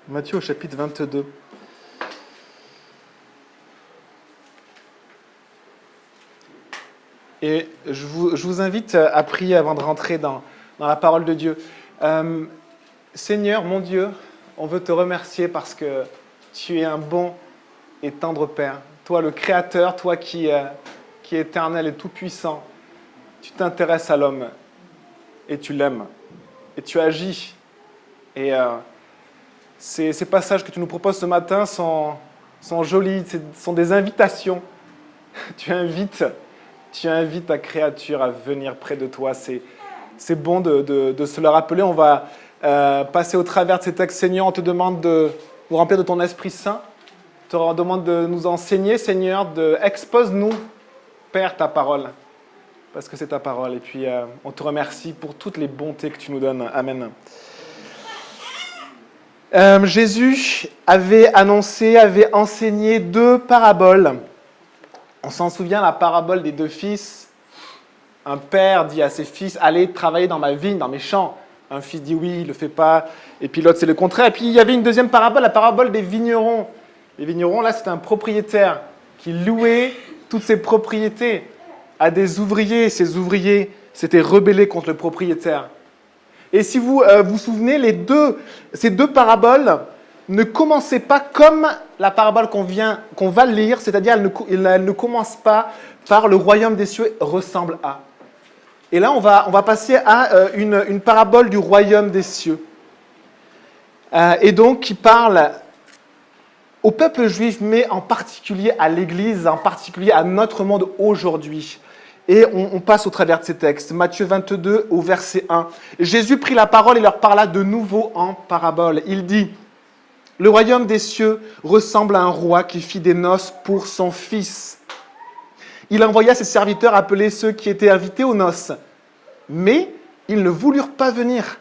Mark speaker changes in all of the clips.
Speaker 1: Matthieu au chapitre 22. Et je vous invite à prier avant de rentrer dans la parole de Dieu. Seigneur, mon Dieu, on veut te remercier parce que tu es un bon et tendre Père. Toi, le Créateur, toi qui est éternel et tout-puissant, tu t'intéresses à l'homme et tu l'aimes. Et tu agis. Et ces passages que tu nous proposes ce matin sont jolis, sont des invitations. Tu invites ta créature à venir près de toi. C'est bon de se le rappeler. On va passer au travers de ces textes. Seigneur, on te demande de nous remplir de ton Esprit Saint. On te demande de nous enseigner, Seigneur, expose-nous, Père, ta parole. Parce que c'est ta parole. Et puis, on te remercie pour toutes les bontés que tu nous donnes. Amen. Jésus avait enseigné 2 paraboles. On s'en souvient, la parabole des 2 fils. Un père dit à ses fils, allez travailler dans ma vigne, dans mes champs. Un fils dit oui, il ne le fait pas. Et puis l'autre, c'est le contraire. Et puis il y avait une deuxième parabole, la parabole des vignerons. Les vignerons, là, c'était un propriétaire qui louait toutes ses propriétés à des ouvriers. Ces ouvriers s'étaient rebellés contre le propriétaire. Et si vous vous souvenez, ces 2 paraboles ne commençaient pas comme la parabole qu'on va lire, c'est-à-dire elle ne commence pas par le royaume des cieux ressemble à. Et là, on va passer à une parabole du royaume des cieux. Et donc, qui parle au peuple juif, mais en particulier à l'Église, en particulier à notre monde aujourd'hui. Et on passe au travers de ces textes. Matthieu 22, au verset 1. Jésus prit la parole et leur parla de nouveau en parabole. Il dit, « Le royaume des cieux ressemble à un roi qui fit des noces pour son fils. Il envoya ses serviteurs appeler ceux qui étaient invités aux noces. Mais ils ne voulurent pas venir.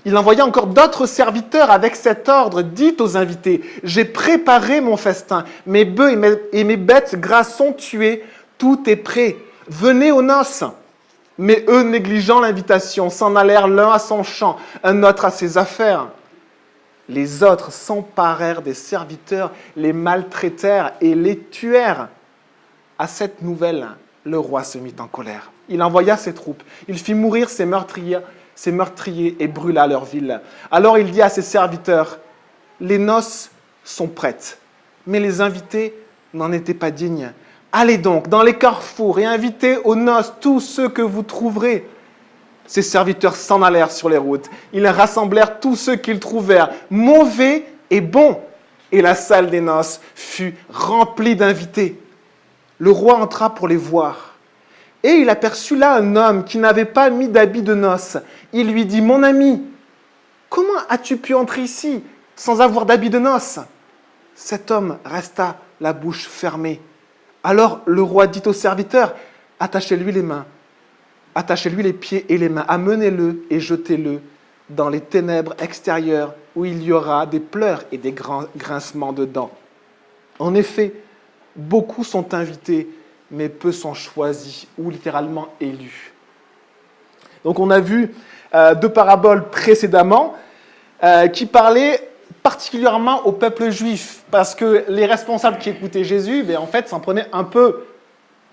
Speaker 1: Il envoya encore d'autres serviteurs avec cet ordre. Dites aux invités, « J'ai préparé mon festin. Mes bœufs et mes bêtes grasses sont tués. Tout est prêt. Venez aux noces. » Mais eux, négligeant l'invitation, s'en allèrent l'un à son champ, un autre à ses affaires. Les autres s'emparèrent des serviteurs, les maltraitèrent et les tuèrent. À cette nouvelle, le roi se mit en colère. Il envoya ses troupes. Il fit mourir ses meurtriers et brûla leur ville. Alors il dit à ses serviteurs, « Les noces sont prêtes, mais les invités n'en étaient pas dignes. Allez donc dans les carrefours et invitez aux noces tous ceux que vous trouverez. » Ses serviteurs s'en allèrent sur les routes. Ils rassemblèrent tous ceux qu'ils trouvèrent, mauvais et bons. Et la salle des noces fut remplie d'invités. Le roi entra pour les voir. Et il aperçut là un homme qui n'avait pas mis d'habit de noces. Il lui dit, « Mon ami, comment as-tu pu entrer ici sans avoir d'habit de noces ?» Cet homme resta la bouche fermée. Alors le roi dit au serviteur, « Attachez-lui les mains, attachez-lui les pieds et les mains, amenez-le et jetez-le dans les ténèbres extérieures où il y aura des pleurs et des grincements de dents. » En effet, beaucoup sont invités, mais peu sont choisis, ou littéralement élus. Donc on a vu 2 paraboles précédemment qui parlaient particulièrement au peuple juif, parce que les responsables qui écoutaient Jésus, en fait, s'en prenaient un peu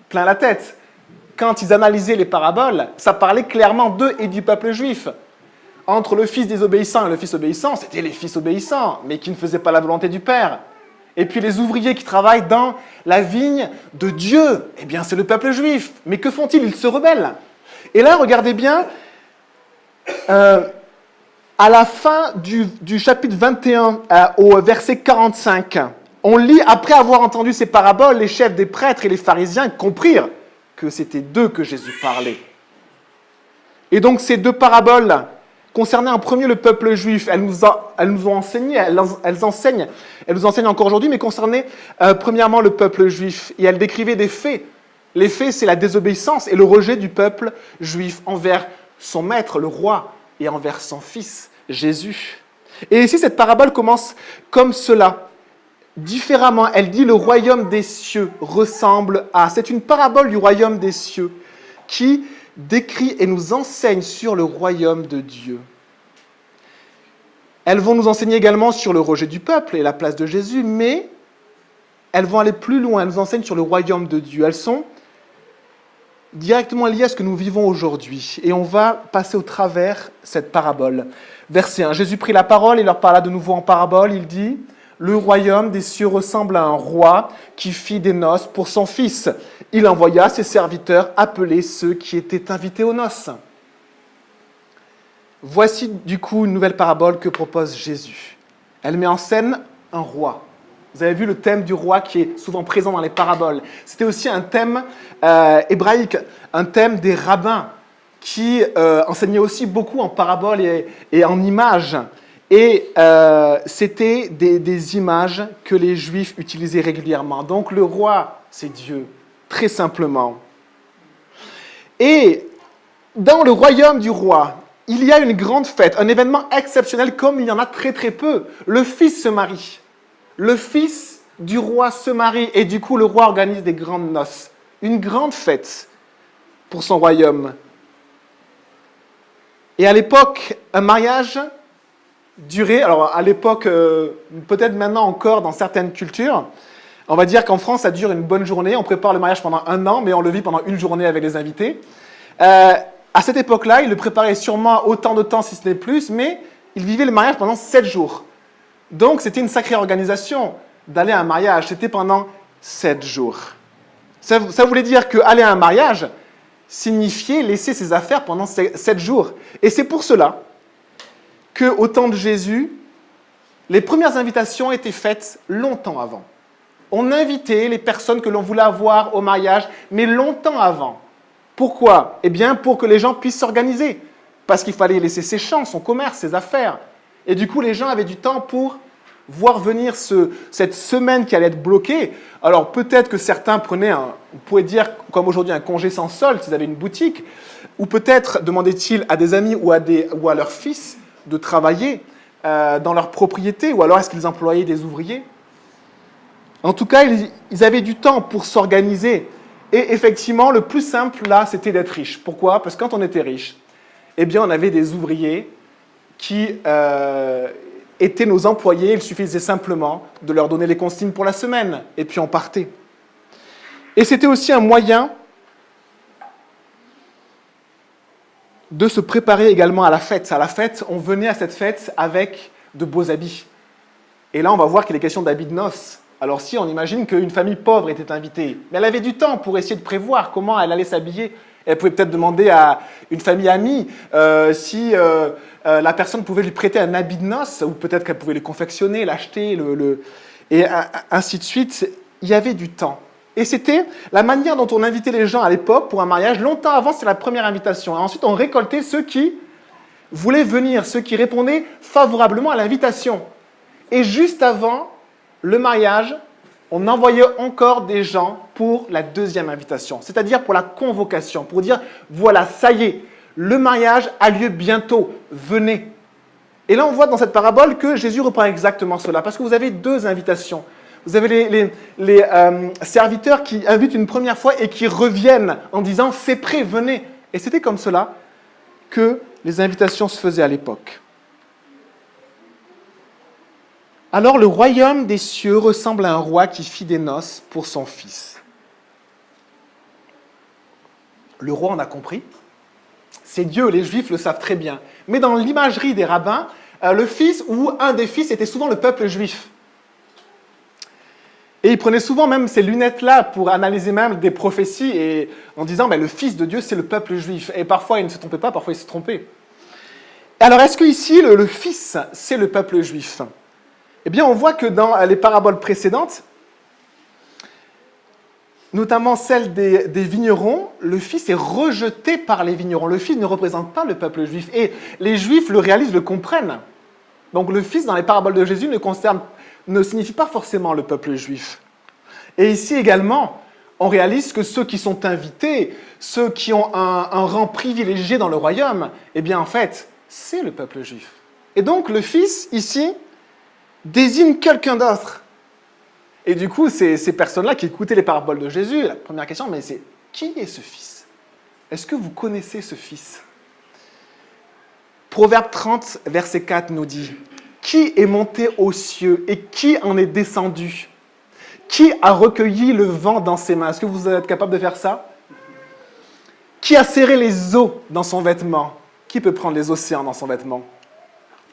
Speaker 1: plein la tête. Quand ils analysaient les paraboles, ça parlait clairement d'eux et du peuple juif. Entre le fils désobéissant et le fils obéissant, c'était les fils obéissants, mais qui ne faisaient pas la volonté du Père. Et puis les ouvriers qui travaillent dans la vigne de Dieu, c'est le peuple juif. Mais que font-ils ? Ils se rebellent. Et là, regardez bien, à la fin du chapitre 21, au verset 45, on lit, après avoir entendu ces paraboles, les chefs des prêtres et les pharisiens comprirent que c'était d'eux que Jésus parlait. Et donc ces 2 paraboles concernaient en premier le peuple juif. Elles nous ont enseigné, elles nous enseignent encore aujourd'hui, mais concernaient premièrement le peuple juif. Et elles décrivaient des faits. Les faits, c'est la désobéissance et le rejet du peuple juif envers son maître, le roi, et envers son fils, Jésus. Et ici, cette parabole commence comme cela. Différemment, elle dit « Le royaume des cieux ressemble à… » C'est une parabole du royaume des cieux qui décrit et nous enseigne sur le royaume de Dieu. Elles vont nous enseigner également sur le rejet du peuple et la place de Jésus, mais elles vont aller plus loin, elles nous enseignent sur le royaume de Dieu. Elles sont directement liées à ce que nous vivons aujourd'hui. Et on va passer au travers cette parabole. Verset 1, Jésus prit la parole et leur parla de nouveau en parabole. Il dit, « Le royaume des cieux ressemble à un roi qui fit des noces pour son fils. Il envoya ses serviteurs appeler ceux qui étaient invités aux noces. » Voici du coup une nouvelle parabole que propose Jésus. Elle met en scène un roi. Vous avez vu le thème du roi qui est souvent présent dans les paraboles. C'était aussi un thème hébraïque, un thème des rabbins qui enseignaient aussi beaucoup en paraboles et en images. Et c'était des images que les Juifs utilisaient régulièrement. Donc le roi, c'est Dieu, très simplement. Et dans le royaume du roi, il y a une grande fête, un événement exceptionnel comme il y en a très très peu. Le fils se marie. Le fils du roi se marie et du coup le roi organise des grandes noces. Une grande fête pour son royaume. Et à l'époque, un mariage durait, alors à l'époque, peut-être maintenant encore dans certaines cultures, on va dire qu'en France ça dure une bonne journée, on prépare le mariage pendant 1 an, mais on le vit pendant une journée avec les invités. À cette époque-là, il le préparait sûrement autant de temps, si ce n'est plus, mais il vivait le mariage pendant 7 jours. Donc, c'était une sacrée organisation d'aller à un mariage. C'était pendant 7 jours. Ça voulait dire qu'aller à un mariage signifiait laisser ses affaires pendant 7 jours. Et c'est pour cela qu'au temps de Jésus, les premières invitations étaient faites longtemps avant. On invitait les personnes que l'on voulait avoir au mariage, mais longtemps avant. Pourquoi ? Eh bien, pour que les gens puissent s'organiser. Parce qu'il fallait laisser ses champs, son commerce, ses affaires. Et du coup, les gens avaient du temps pour voir venir cette semaine qui allait être bloquée. Alors, peut-être que certains prenaient, on pourrait dire, comme aujourd'hui, un congé sans solde, s'ils avaient une boutique. Ou peut-être demandaient-ils à des amis ou à leurs fils de travailler dans leur propriété. Ou alors, est-ce qu'ils employaient des ouvriers ? En tout cas, ils avaient du temps pour s'organiser. Et effectivement, le plus simple, là, c'était d'être riche. Pourquoi ? Parce que quand on était riche, eh bien, on avait des ouvriers qui étaient nos employés. Il suffisait simplement de leur donner les consignes pour la semaine. Et puis, on partait. Et c'était aussi un moyen de se préparer également à la fête. À la fête, on venait à cette fête avec de beaux habits. Et là, on va voir qu'il est question d'habits de noces. Alors si on imagine qu'une famille pauvre était invitée, mais elle avait du temps pour essayer de prévoir comment elle allait s'habiller. Elle pouvait peut-être demander à une famille amie si la personne pouvait lui prêter un habit de noces, ou peut-être qu'elle pouvait le confectionner, l'acheter, et ainsi de suite. Il y avait du temps. Et c'était la manière dont on invitait les gens à l'époque pour un mariage. Longtemps avant, c'était la première invitation. Et ensuite, on récoltait ceux qui voulaient venir, ceux qui répondaient favorablement à l'invitation. Et juste avant le mariage, on envoyait encore des gens pour la deuxième invitation, c'est-à-dire pour la convocation, pour dire, voilà, ça y est, le mariage a lieu bientôt, venez. Et là, on voit dans cette parabole que Jésus reprend exactement cela, parce que vous avez 2 invitations. Vous avez les serviteurs qui invitent une première fois et qui reviennent en disant, c'est prêt, venez. Et c'était comme cela que les invitations se faisaient à l'époque. Alors le royaume des cieux ressemble à un roi qui fit des noces pour son fils. Le roi, on a compris, c'est Dieu, les Juifs le savent très bien. Mais dans l'imagerie des rabbins, le fils ou un des fils était souvent le peuple juif. Et ils prenaient souvent même ces lunettes-là pour analyser même des prophéties et en disant le fils de Dieu, c'est le peuple juif. Et parfois, il ne se trompait pas, parfois, il se trompait. Alors, est-ce que ici, le fils, c'est le peuple juif ? Eh bien, on voit que dans les paraboles précédentes, notamment celle des vignerons, le fils est rejeté par les vignerons. Le fils ne représente pas le peuple juif. Et les juifs le réalisent, le comprennent. Donc le fils, dans les paraboles de Jésus, ne signifie pas forcément le peuple juif. Et ici également, on réalise que ceux qui sont invités, ceux qui ont un rang privilégié dans le royaume, eh bien en fait, c'est le peuple juif. Et donc le fils, ici, désigne quelqu'un d'autre. Et du coup, ces personnes-là qui écoutaient les paraboles de Jésus, la première question, mais c'est qui est ce fils ? Est-ce que vous connaissez ce fils ? Proverbe 30, verset 4 nous dit qui est monté aux cieux et qui en est descendu? Qui a recueilli le vent dans ses mains? Est-ce que vous êtes capable de faire ça? Qui a serré les eaux dans son vêtement? Qui peut prendre les océans dans son vêtement?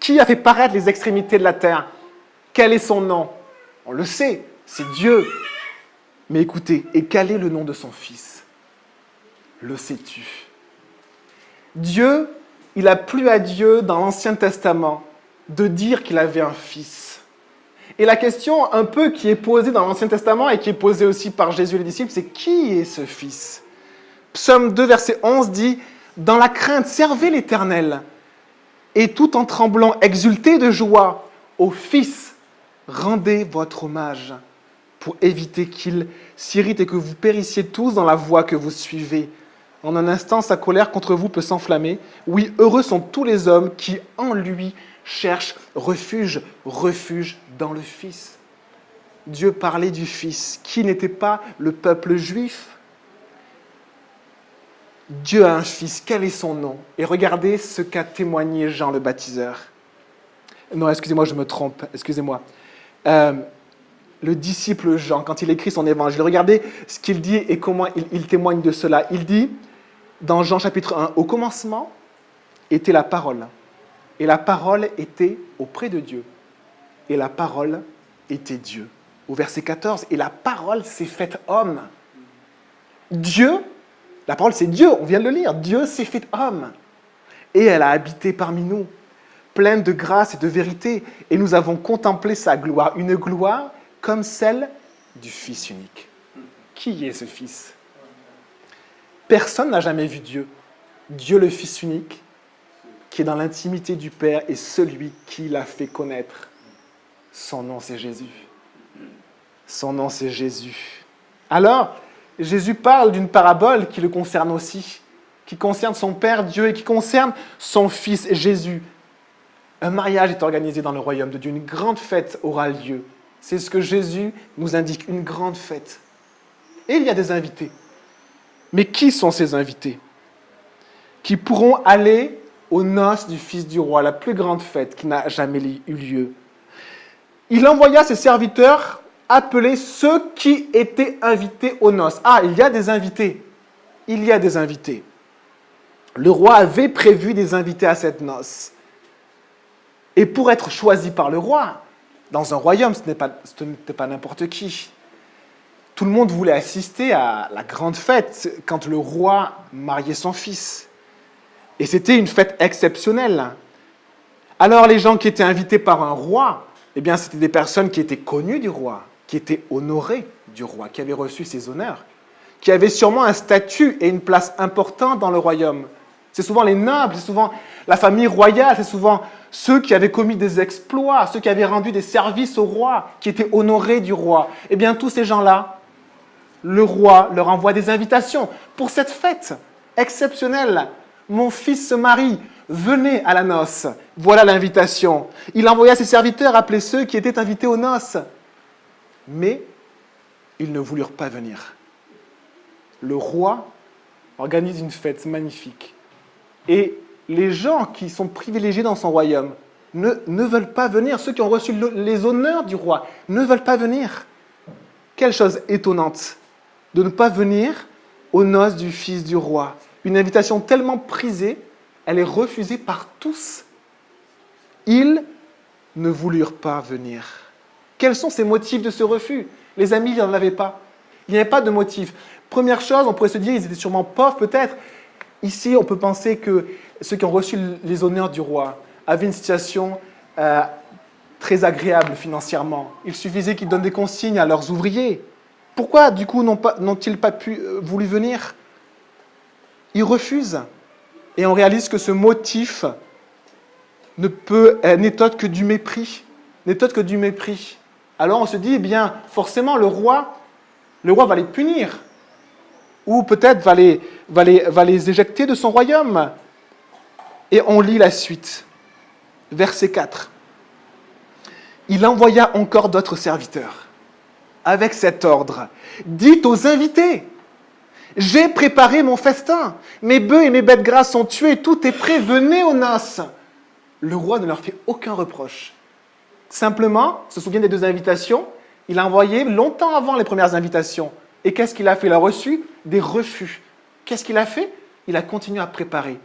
Speaker 1: Qui a fait paraître les extrémités de la terre? Quel est son nom? On le sait, c'est Dieu. Mais écoutez, et quel est le nom de son fils? Le sais-tu? Dieu, il a plu à Dieu dans l'Ancien Testament de dire qu'il avait un fils. Et la question un peu qui est posée dans l'Ancien Testament et qui est posée aussi par Jésus et les disciples, c'est qui est ce fils? Psaume 2, verset 11 dit « Dans la crainte, servez l'Éternel, et tout en tremblant, exultez de joie. Au Fils, rendez votre hommage, pour éviter qu'il s'irrite et que vous périssiez tous dans la voie que vous suivez. En un instant, sa colère contre vous peut s'enflammer. Oui, heureux sont tous les hommes qui, en lui, cherchent refuge dans le Fils. » Dieu parlait du Fils, qui n'était pas le peuple juif. Dieu a un fils, quel est son nom? Et regardez ce qu'a témoigné Jean le baptiseur. Non, excusez-moi, je me trompe, excusez-moi. Le disciple Jean, quand il écrit son évangile, regardez ce qu'il dit et comment il témoigne de cela. Il dit, dans Jean chapitre 1, « Au commencement était la parole, et la parole était auprès de Dieu, et la parole était Dieu. » Au verset 14, « Et la parole s'est faite homme. » Dieu, la parole c'est Dieu, on vient de le lire, Dieu s'est fait homme. Et elle a habité parmi nous, pleine de grâce et de vérité, et nous avons contemplé sa gloire, une gloire comme celle du Fils unique. Qui est ce Fils? Personne n'a jamais vu Dieu. Dieu le Fils unique, qui est dans l'intimité du Père, et celui qui l'a fait connaître. Son nom c'est Jésus. Son nom c'est Jésus. Alors, Jésus parle d'une parabole qui le concerne aussi, qui concerne son Père Dieu et qui concerne son Fils Jésus. Un mariage est organisé dans le royaume de Dieu, une grande fête aura lieu. C'est ce que Jésus nous indique, une grande fête. Et il y a des invités. Mais qui sont ces invités? Qui pourront aller aux noces du Fils du roi, la plus grande fête qui n'a jamais eu lieu. Il envoya ses serviteurs appeler ceux qui étaient invités aux noces. Ah, il y a des invités. Il y a des invités. Le roi avait prévu des invités à cette noce. Et pour être choisi par le roi, dans un royaume, ce n'était pas n'importe qui. Tout le monde voulait assister à la grande fête quand le roi mariait son fils. Et c'était une fête exceptionnelle. Alors les gens qui étaient invités par un roi, eh bien c'était des personnes qui étaient connues du roi, qui étaient honorées du roi, qui avaient reçu ses honneurs, qui avaient sûrement un statut et une place importante dans le royaume. C'est souvent les nobles, c'est souvent la famille royale, c'est souvent ceux qui avaient commis des exploits, ceux qui avaient rendu des services au roi, qui étaient honorés du roi. Eh bien, tous ces gens-là, le roi leur envoie des invitations pour cette fête exceptionnelle. Mon fils se marie, venez à la noce. Voilà l'invitation. Il envoya ses serviteurs appeler ceux qui étaient invités aux noces. Mais ils ne voulurent pas venir. Le roi organise une fête magnifique. Et les gens qui sont privilégiés dans son royaume ne veulent pas venir. Ceux qui ont reçu les honneurs du roi ne veulent pas venir. Quelle chose étonnante de ne pas venir aux noces du fils du roi. Une invitation tellement prisée, elle est refusée par tous. Ils ne voulurent pas venir. Quels sont ces motifs de ce refus? Les amis, il n'y en avait pas. Il n'y avait pas de motif. Première chose, on pourrait se dire, ils étaient sûrement pauvres peut-être. Ici, on peut penser que ceux qui ont reçu les honneurs du roi avaient une situation très agréable financièrement. Il suffisait qu'ils donnent des consignes à leurs ouvriers. Pourquoi, du coup, n'ont-ils pas voulu venir? Ils refusent. Et on réalise que ce motif n'est autre que du mépris. N'est autre que du mépris. Alors on se dit, eh bien, forcément, le roi va les punir. Ou peut-être va les éjecter de son royaume. Et on lit la suite. Verset 4. Il envoya encore d'autres serviteurs, avec cet ordre. Dites aux invités, j'ai préparé mon festin, mes bœufs et mes bêtes grasses sont tués, tout est prêt, venez aux noces. Le roi ne leur fait aucun reproche. Simplement, se souvient des 2 invitations, il a envoyé longtemps avant les premières invitations. Et qu'est-ce qu'il a fait? Il a reçu des refus. Qu'est-ce qu'il a fait? Il a continué à préparer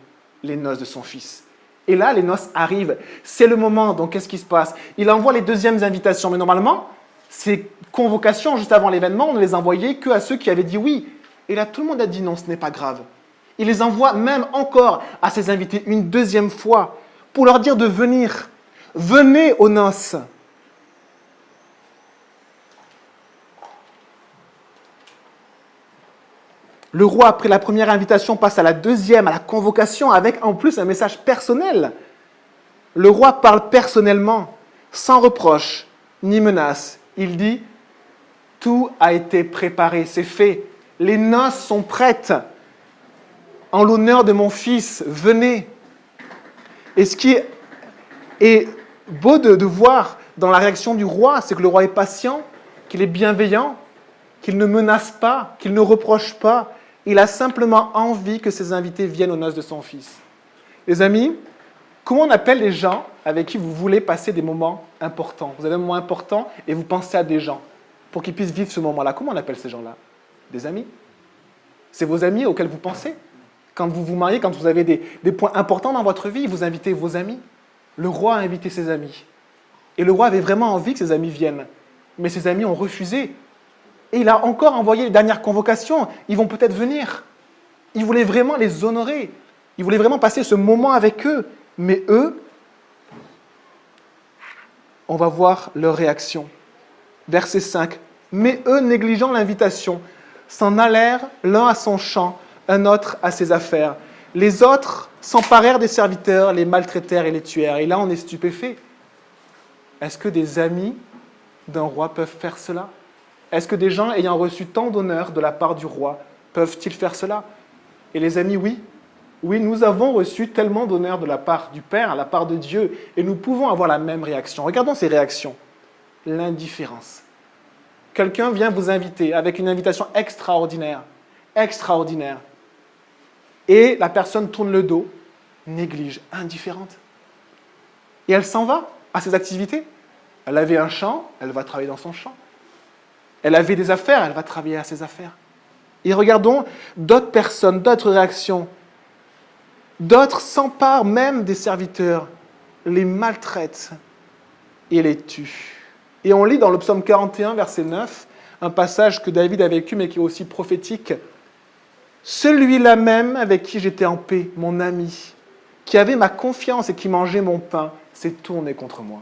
Speaker 1: les noces de son fils. Et là, les noces arrivent. C'est le moment. Donc, qu'est-ce qui se passe? Il envoie les 2e invitations. Mais normalement, ces convocations, juste avant l'événement, on ne les envoyait qu'à ceux qui avaient dit oui. Et là, tout le monde a dit non, ce n'est pas grave. Il les envoie même encore à ses invités une 2e fois pour leur dire de venir. Venez aux noces. Le roi, après la première invitation, passe à la 2e, à la convocation, avec en plus un message personnel. Le roi parle personnellement, sans reproche ni menace. Il dit, tout a été préparé, c'est fait. Les noces sont prêtes. En l'honneur de mon fils, venez. Et ce qui est beau de voir dans la réaction du roi, c'est que le roi est patient, qu'il est bienveillant, qu'il ne menace pas, qu'il ne reproche pas. Il a simplement envie que ses invités viennent aux noces de son fils. Les amis, comment on appelle les gens avec qui vous voulez passer des moments importants? Vous avez un moment important et vous pensez à des gens pour qu'ils puissent vivre ce moment-là. Comment on appelle ces gens-là? Des amis. C'est vos amis auxquels vous pensez. Quand vous vous mariez, quand vous avez des points importants dans votre vie, vous invitez vos amis. Le roi a invité ses amis. Et le roi avait vraiment envie que ses amis viennent. Mais ses amis ont refusé. Et il a encore envoyé les dernières convocations. Ils vont peut-être venir. Il voulait vraiment les honorer. Il voulait vraiment passer ce moment avec eux. Mais eux, on va voir leur réaction. Verset 5. Mais eux, négligeant l'invitation, s'en allèrent l'un à son champ, un autre à ses affaires. Les autres s'emparèrent des serviteurs, les maltraitèrent et les tuèrent. Et là, on est stupéfait. Est-ce que des amis d'un roi peuvent faire cela? Est-ce que des gens ayant reçu tant d'honneur de la part du roi peuvent-ils faire cela? Et les amis, oui. Oui, nous avons reçu tellement d'honneur de la part du Père, à la part de Dieu, et nous pouvons avoir la même réaction. Regardons ces réactions. L'indifférence. Quelqu'un vient vous inviter avec une invitation extraordinaire, extraordinaire, et la personne tourne le dos, néglige, indifférente. Et elle s'en va à ses activités. Elle avait un champ, elle va travailler dans son champ. Elle avait des affaires, elle va travailler à ses affaires. Et regardons d'autres personnes, d'autres réactions. D'autres s'emparent même des serviteurs, les maltraitent et les tuent. Et on lit dans le psaume 41, verset 9, un passage que David a vécu, mais qui est aussi prophétique. Celui-là même avec qui j'étais en paix, mon ami, qui avait ma confiance et qui mangeait mon pain, s'est tourné contre moi.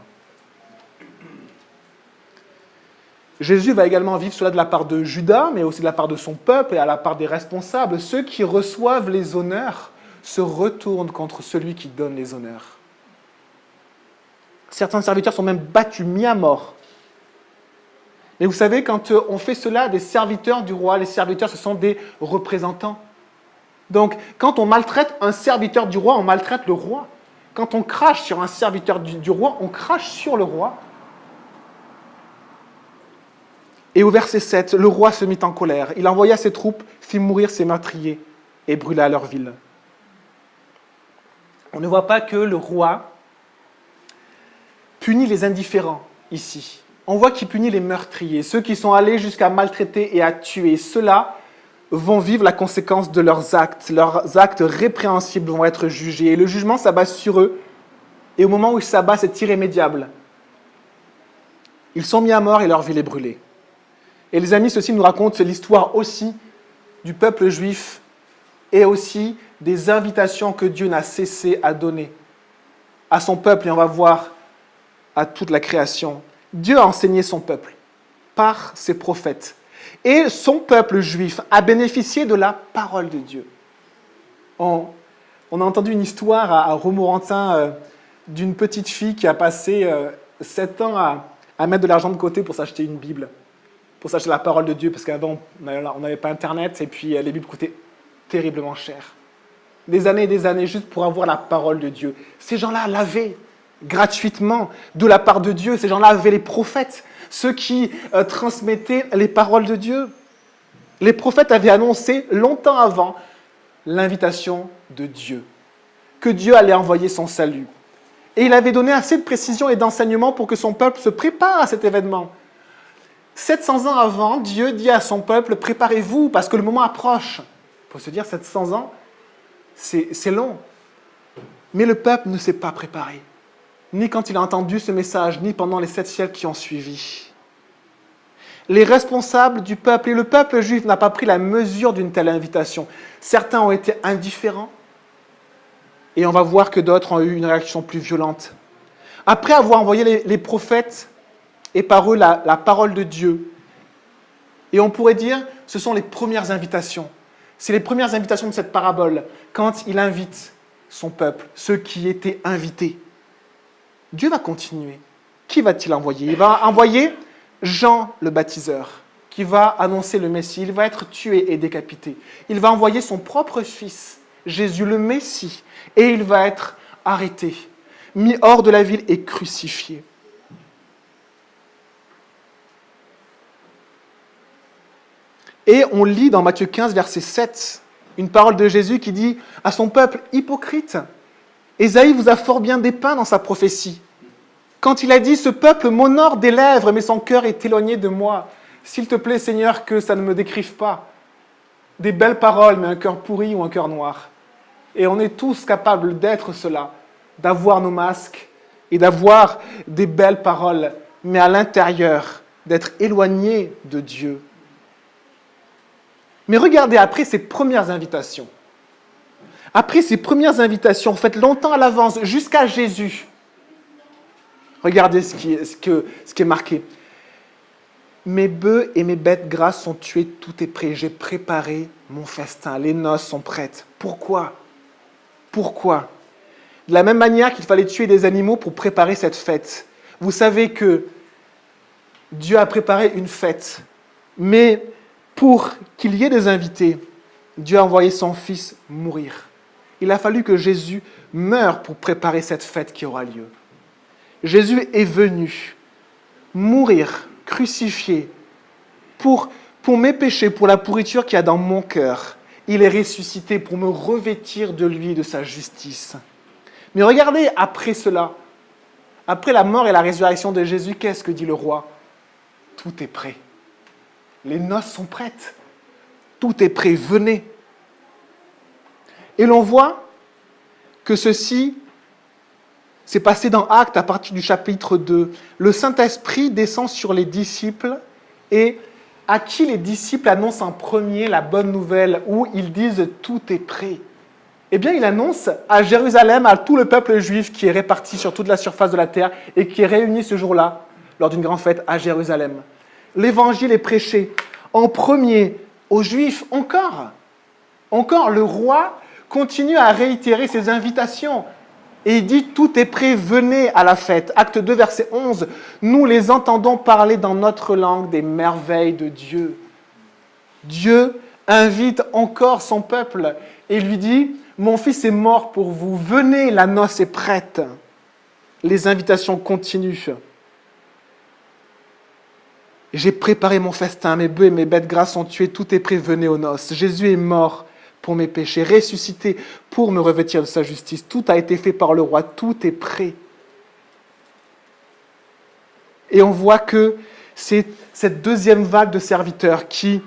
Speaker 1: Jésus va également vivre cela de la part de Judas, mais aussi de la part de son peuple et à la part des responsables. Ceux qui reçoivent les honneurs se retournent contre celui qui donne les honneurs. Certains serviteurs sont même battus, mis à mort. Mais vous savez, quand on fait cela des serviteurs du roi, les serviteurs, ce sont des représentants. Donc, quand on maltraite un serviteur du roi, on maltraite le roi. Quand on crache sur un serviteur du roi, on crache sur le roi. Et au verset 7, le roi se mit en colère. Il envoya ses troupes, fit mourir ses meurtriers et brûla leur ville. On ne voit pas que le roi punit les indifférents ici. On voit qu'il punit les meurtriers, ceux qui sont allés jusqu'à maltraiter et à tuer. Ceux-là vont vivre la conséquence de leurs actes. Leurs actes répréhensibles vont être jugés. Et le jugement s'abat sur eux. Et au moment où il s'abat, c'est irrémédiable. Ils sont mis à mort et leur ville est brûlée. Et les amis, ceci nous raconte l'histoire aussi du peuple juif et aussi des invitations que Dieu n'a cessé à donner à son peuple. Et on va voir à toute la création. Dieu a enseigné son peuple par ses prophètes. Et son peuple juif a bénéficié de la parole de Dieu. On a entendu une histoire à Romorantin d'une petite fille qui a passé 7 ans à mettre de l'argent de côté pour s'acheter une Bible, pour s'acheter la parole de Dieu, parce qu'avant, on n'avait pas Internet, et puis les Bibles coûtaient terriblement cher. Des années et des années juste pour avoir la parole de Dieu. Ces gens-là l'avaient gratuitement de la part de Dieu. Ces gens-là avaient les prophètes, ceux qui transmettaient les paroles de Dieu. Les prophètes avaient annoncé longtemps avant l'invitation de Dieu, que Dieu allait envoyer son salut. Et il avait donné assez de précision et d'enseignement pour que son peuple se prépare à cet événement. 700 ans avant, Dieu dit à son peuple, préparez-vous parce que le moment approche. Il faut se dire, 700 ans, c'est long. Mais le peuple ne s'est pas préparé, ni quand il a entendu ce message, ni pendant les 7 siècles qui ont suivi. Les responsables du peuple et le peuple juif n'a pas pris la mesure d'une telle invitation. Certains ont été indifférents, et on va voir que d'autres ont eu une réaction plus violente. Après avoir envoyé les prophètes, et par eux la parole de Dieu, et on pourrait dire, ce sont les premières invitations. C'est les premières invitations de cette parabole, quand il invite son peuple, ceux qui étaient invités. Dieu va continuer. Qui va-t-il envoyer? Il va envoyer Jean le baptiseur, qui va annoncer le Messie. Il va être tué et décapité. Il va envoyer son propre fils, Jésus le Messie, et il va être arrêté, mis hors de la ville et crucifié. Et on lit dans Matthieu 15, verset 7, une parole de Jésus qui dit à son peuple hypocrite, Ésaïe vous a fort bien dépeint dans sa prophétie. Quand il a dit, ce peuple m'honore des lèvres, mais son cœur est éloigné de moi. S'il te plaît, Seigneur, que ça ne me décrive pas. Des belles paroles, mais un cœur pourri ou un cœur noir. Et on est tous capables d'être cela, d'avoir nos masques et d'avoir des belles paroles, mais à l'intérieur, d'être éloigné de Dieu. Mais regardez, après ces premières invitations, faites longtemps à l'avance, jusqu'à Jésus. Regardez ce qui est marqué. Mes bœufs et mes bêtes grasses sont tués, tout est prêt. J'ai préparé mon festin, les noces sont prêtes. Pourquoi? De la même manière qu'il fallait tuer des animaux pour préparer cette fête. Vous savez que Dieu a préparé une fête, mais pour qu'il y ait des invités, Dieu a envoyé son Fils mourir. Il a fallu que Jésus meure pour préparer cette fête qui aura lieu. Jésus est venu mourir, crucifié, pour mes péchés, pour la pourriture qu'il y a dans mon cœur. Il est ressuscité pour me revêtir de lui, de sa justice. Mais regardez, après cela, après la mort et la résurrection de Jésus, qu'est-ce que dit le roi? Tout est prêt. Les noces sont prêtes. Tout est prêt, venez. Et l'on voit que ceci s'est passé dans Actes à partir du chapitre 2. Le Saint-Esprit descend sur les disciples et à qui les disciples annoncent en premier la bonne nouvelle où ils disent « tout est prêt ». Eh bien, il annonce à Jérusalem, à tout le peuple juif qui est réparti sur toute la surface de la terre et qui est réuni ce jour-là, lors d'une grande fête à Jérusalem. L'évangile est prêché en premier aux Juifs encore. Encore, le roi continue à réitérer ses invitations. Et il dit, tout est prêt, venez à la fête. Acte 2, verset 11. Nous les entendons parler dans notre langue des merveilles de Dieu. Dieu invite encore son peuple et lui dit, mon fils est mort pour vous, venez, la noce est prête. Les invitations continuent. J'ai préparé mon festin, mes bœufs et mes bêtes grasses sont tués, tout est prêt, venez aux noces. Jésus est mort pour mes péchés, ressuscité pour me revêtir de sa justice. Tout a été fait par le roi, tout est prêt. Et on voit que c'est cette deuxième vague de serviteurs qui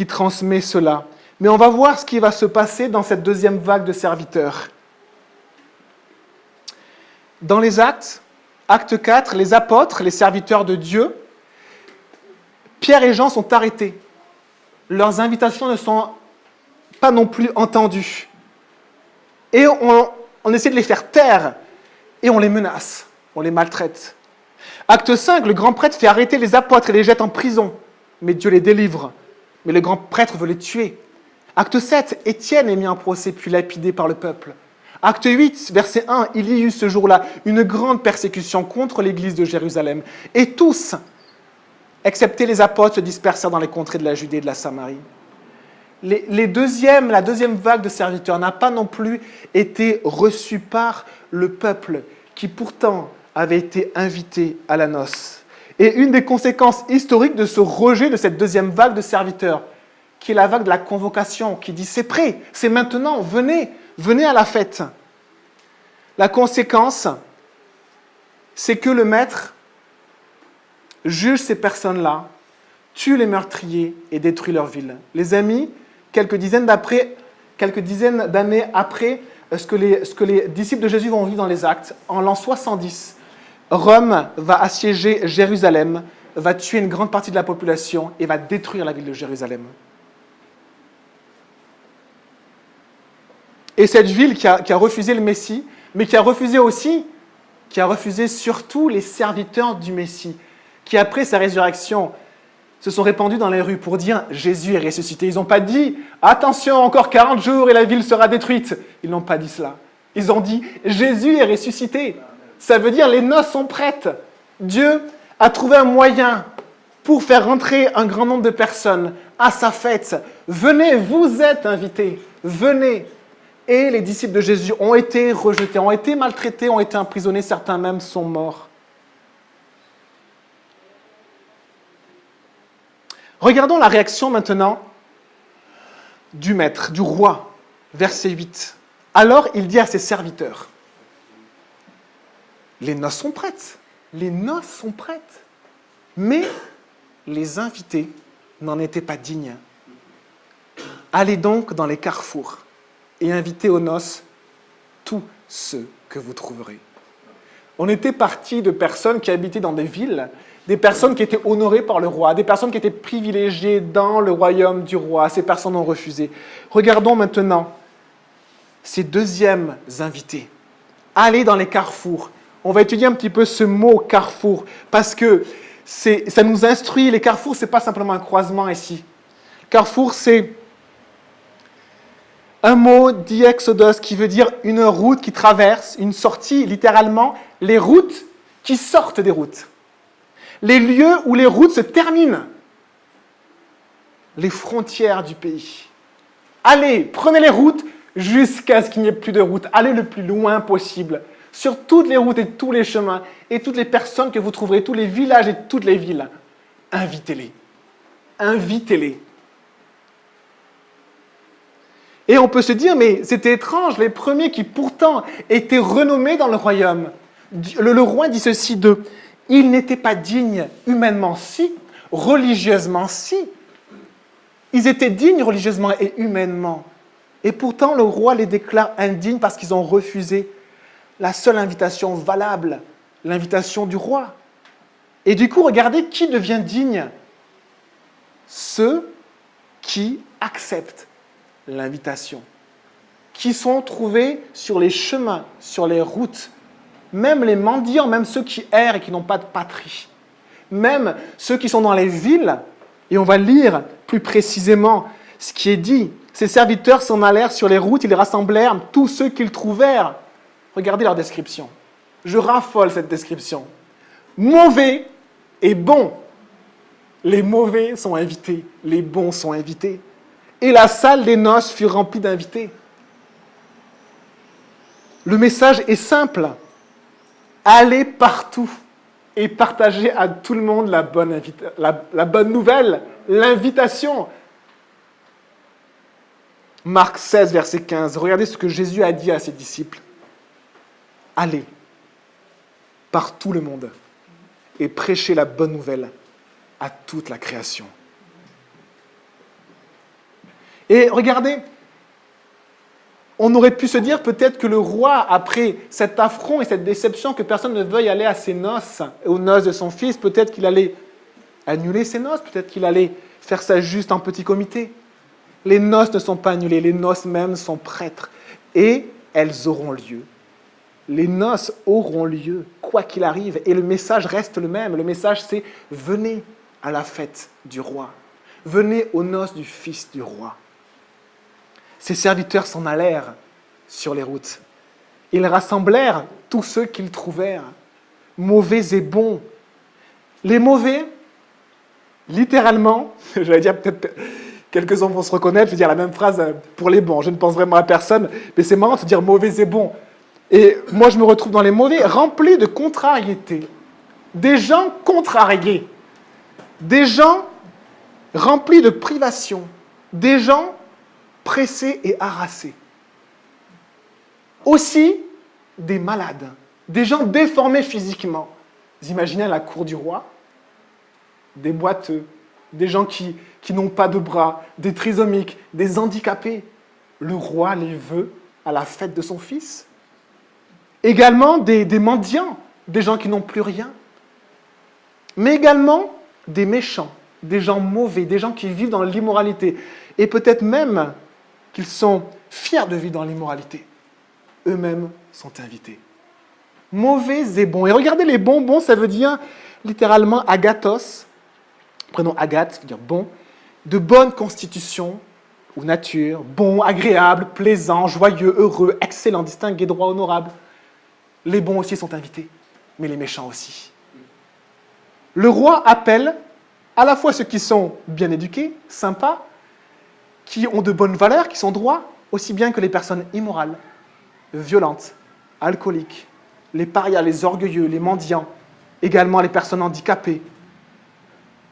Speaker 1: transmet cela. Mais on va voir ce qui va se passer dans cette deuxième vague de serviteurs. Dans les Actes, Acte 4, les apôtres, les serviteurs de Dieu, Pierre et Jean sont arrêtés. Leurs invitations ne sont pas non plus entendues. Et on essaie de les faire taire et on les menace, on les maltraite. Acte 5, le grand prêtre fait arrêter les apôtres et les jette en prison. Mais Dieu les délivre. Mais le grand prêtre veut les tuer. Acte 7, Étienne est mis en procès puis lapidé par le peuple. Acte 8, verset 1, il y eut ce jour-là une grande persécution contre l'église de Jérusalem. Et tous, excepté les apôtres, se dispersèrent dans les contrées de la Judée et de la Samarie. La deuxième vague de serviteurs n'a pas non plus été reçue par le peuple qui pourtant avait été invité à la noce. Et une des conséquences historiques de ce rejet de cette deuxième vague de serviteurs, qui est la vague de la convocation, qui dit « c'est prêt, c'est maintenant, venez à la fête ». La conséquence, c'est que le maître juge ces personnes-là, tue les meurtriers et détruit leur ville. Les amis, quelques dizaines d'années après ce que les disciples de Jésus vont vivre dans les Actes, en l'an 70, Rome va assiéger Jérusalem, va tuer une grande partie de la population et va détruire la ville de Jérusalem. Et cette ville qui a refusé le Messie, mais qui a refusé surtout les serviteurs du Messie, qui après sa résurrection se sont répandus dans les rues pour dire « Jésus est ressuscité ». Ils n'ont pas dit « Attention, encore 40 jours et la ville sera détruite ». Ils n'ont pas dit cela. Ils ont dit « Jésus est ressuscité ». Ça veut dire « Les noces sont prêtes ». Dieu a trouvé un moyen pour faire rentrer un grand nombre de personnes à sa fête. Venez, vous êtes invités, venez. Et les disciples de Jésus ont été rejetés, ont été maltraités, ont été emprisonnés, certains même sont morts. Regardons la réaction maintenant du maître, du roi, verset 8. Alors il dit à ses serviteurs, les noces sont prêtes, les noces sont prêtes, mais les invités n'en étaient pas dignes. Allez donc dans les carrefours et invitez aux noces tous ceux que vous trouverez. On était parti de personnes qui habitaient dans des villes, des personnes qui étaient honorées par le roi, des personnes qui étaient privilégiées dans le royaume du roi. Ces personnes ont refusé. Regardons maintenant ces deuxièmes invités. Allez dans les carrefours. On va étudier un petit peu ce mot « carrefour » parce que ça nous instruit. Les carrefours, ce n'est pas simplement un croisement ici. Carrefour, c'est un mot diexodos qui veut dire une route qui traverse, une sortie, littéralement, les routes qui sortent des routes. Les lieux où les routes se terminent. Les frontières du pays. Allez, prenez les routes jusqu'à ce qu'il n'y ait plus de routes. Allez le plus loin possible. Sur toutes les routes et tous les chemins et toutes les personnes que vous trouverez, tous les villages et toutes les villes. Invitez-les. Invitez-les. Et on peut se dire, mais c'était étrange, les premiers qui pourtant étaient renommés dans le royaume. Le roi dit ceci d'eux. Ils n'étaient pas dignes humainement, si, religieusement, si. Ils étaient dignes religieusement et humainement. Et pourtant, le roi les déclare indignes parce qu'ils ont refusé la seule invitation valable, l'invitation du roi. Et du coup, regardez qui devient digne. Ceux qui acceptent l'invitation, qui sont trouvés sur les chemins, sur les routes, même les mendiants, même ceux qui errent et qui n'ont pas de patrie, même ceux qui sont dans les villes, et on va lire plus précisément ce qui est dit. Ces serviteurs s'en allèrent sur les routes, ils rassemblèrent tous ceux qu'ils trouvèrent. Regardez leur description. Je raffole cette description. Mauvais et bons. Les mauvais sont invités, les bons sont invités. Et la salle des noces fut remplie d'invités. Le message est simple. Allez partout et partagez à tout le monde la bonne nouvelle, l'invitation. Marc 16, verset 15. Regardez ce que Jésus a dit à ses disciples. Allez par tout le monde et prêchez la bonne nouvelle à toute la création. Et regardez, on aurait pu se dire peut-être que le roi, après cet affront et cette déception que personne ne veuille aller à ses noces, aux noces de son fils, peut-être qu'il allait annuler ses noces, peut-être qu'il allait faire ça juste en petit comité. Les noces ne sont pas annulées, les noces même sont prêtes et elles auront lieu. Les noces auront lieu, quoi qu'il arrive, et le message reste le même. Le message, c'est « Venez à la fête du roi. Venez aux noces du fils du roi. » Ses serviteurs s'en allèrent sur les routes. Ils rassemblèrent tous ceux qu'ils trouvèrent, mauvais et bons. Les mauvais, littéralement, j'allais dire peut-être quelques-uns vont se reconnaître, je vais dire la même phrase pour les bons. Je ne pense vraiment à personne, mais c'est marrant de se dire mauvais et bons. Et moi, je me retrouve dans les mauvais, remplis de contrariété. Des gens contrariés. Des gens remplis de privations. Des gens pressés et harassés. Aussi, des malades. des gens déformés physiquement. Vous imaginez à la cour du roi, des boiteux, des gens qui n'ont pas de bras, des trisomiques, des handicapés. Le roi les veut à la fête de son fils. Également des mendiants, des gens qui n'ont plus rien. Mais également des méchants, des gens mauvais, des gens qui vivent dans l'immoralité. Et peut-être même qu'ils sont fiers de vivre dans l'immoralité. Eux-mêmes sont invités. Mauvais et bons. Et regardez, les bons, ça veut dire littéralement agathos. Prenons Agathe, ça veut dire bon. De bonne constitution ou nature, bon, agréable, plaisant, joyeux, heureux, excellent, distingué, droit, honorable. Les bons aussi sont invités, mais les méchants aussi. Le roi appelle à la fois ceux qui sont bien éduqués, sympas, qui ont de bonnes valeurs, qui sont droits, aussi bien que les personnes immorales, violentes, alcooliques, les parias, les orgueilleux, les mendiants, également les personnes handicapées.